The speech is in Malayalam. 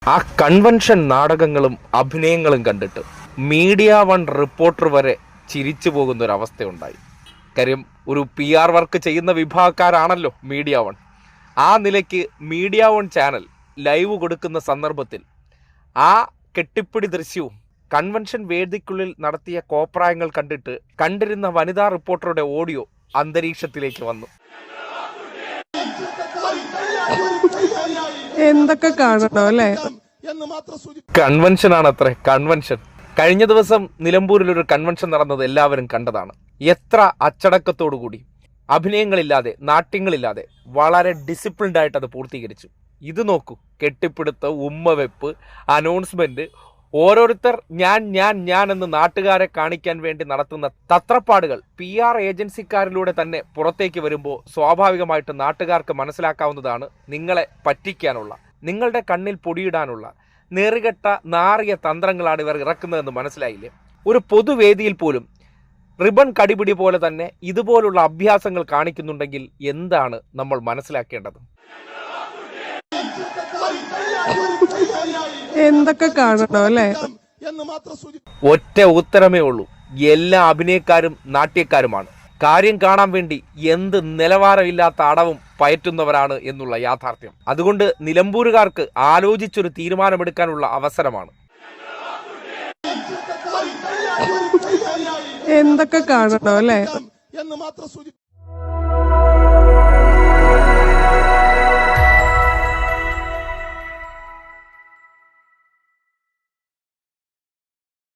ആ കൺവെൻഷൻ നാടകങ്ങളും അഭിനയങ്ങളും കണ്ടിട്ട് മീഡിയ വൺ റിപ്പോർട്ടർ വരെ ചിരിച്ചു പോകുന്ന ഒരു അവസ്ഥയുണ്ടായി. കാര്യം ഒരു PR വർക്ക് ചെയ്യുന്ന വിഭാഗക്കാരാണല്ലോ മീഡിയ വൺ. ആ നിലയ്ക്ക് മീഡിയ വൺ ചാനൽ ലൈവ് കൊടുക്കുന്ന സന്ദർഭത്തിൽ ആ കെട്ടിപ്പിടി ദൃശ്യവും കൺവെൻഷൻ വേദിക്കുള്ളിൽ നടത്തിയ കോപ്രായങ്ങൾ കണ്ടിട്ട് കണ്ടിരുന്ന വനിതാ റിപ്പോർട്ടറുടെ ഓഡിയോ അന്തരീക്ഷത്തിലേക്ക് വന്നു. എന്തൊക്കെ കാണണോ അല്ലേ? കൺവെൻഷൻ ആണത്രേ, കൺവെൻഷൻ. കഴിഞ്ഞ ദിവസം നിലമ്പൂരിൽ ഒരു കൺവെൻഷൻ നടന്നത് എല്ലാവരും കണ്ടതാണ്. എത്ര അച്ചടക്കത്തോടുകൂടി, അഭിനയങ്ങളില്ലാതെ, നാട്യങ്ങളില്ലാതെ വളരെ ഡിസിപ്ലിൻഡ് ആയിട്ട് അത് പൂർത്തീകരിച്ചു. ഇത് നോക്കൂ, കെട്ടിപ്പിടുത്ത, ഉമ്മവെപ്പ്, അനൗൺസ്മെന്റ്, ഓരോരുത്തർ ഞാൻ ഞാൻ ഞാൻ എന്ന് നാട്ടുകാരെ കാണിക്കാൻ വേണ്ടി നടത്തുന്ന തത്രപ്പാടുകൾ PR ഏജൻസിക്കാരിലൂടെ തന്നെ പുറത്തേക്ക് വരുമ്പോൾ സ്വാഭാവികമായിട്ട് നാട്ടുകാർക്ക് മനസ്സിലാക്കാവുന്നതാണ് നിങ്ങളെ പറ്റിക്കാനുള്ള, നിങ്ങളുടെ കണ്ണിൽ പൊടിയിടാനുള്ള നെറികെട്ട നാറിയ തന്ത്രങ്ങളാണ് ഇവർ ഇറക്കുന്നതെന്ന് മനസ്സിലായില്ലേ? ഒരു പൊതുവേദിയിൽ പോലും റിബൺ കടിപിടി പോലെ തന്നെ ഇതുപോലുള്ള അഭ്യാസങ്ങൾ കാണിക്കുന്നുണ്ടെങ്കിൽ എന്താണ് നമ്മൾ മനസ്സിലാക്കേണ്ടത്? എന്തൊക്കെ കാണണോ അല്ലേ? ഒറ്റ ഉത്തരമേ ഉള്ളൂ, എല്ലാ അഭിനയക്കാരും നാട്യക്കാരുമാണ്. കാര്യം കാണാൻ വേണ്ടി എന്ത് നിലവാരമില്ലാത്ത അടവും പയറ്റുന്നവരാണ് എന്നുള്ള യാഥാർത്ഥ്യം. അതുകൊണ്ട് നിലമ്പൂരുകാർക്ക് ആലോചിച്ചൊരു തീരുമാനമെടുക്കാനുള്ള അവസരമാണ്. എന്തൊക്കെ കാണണോ അല്ലേ?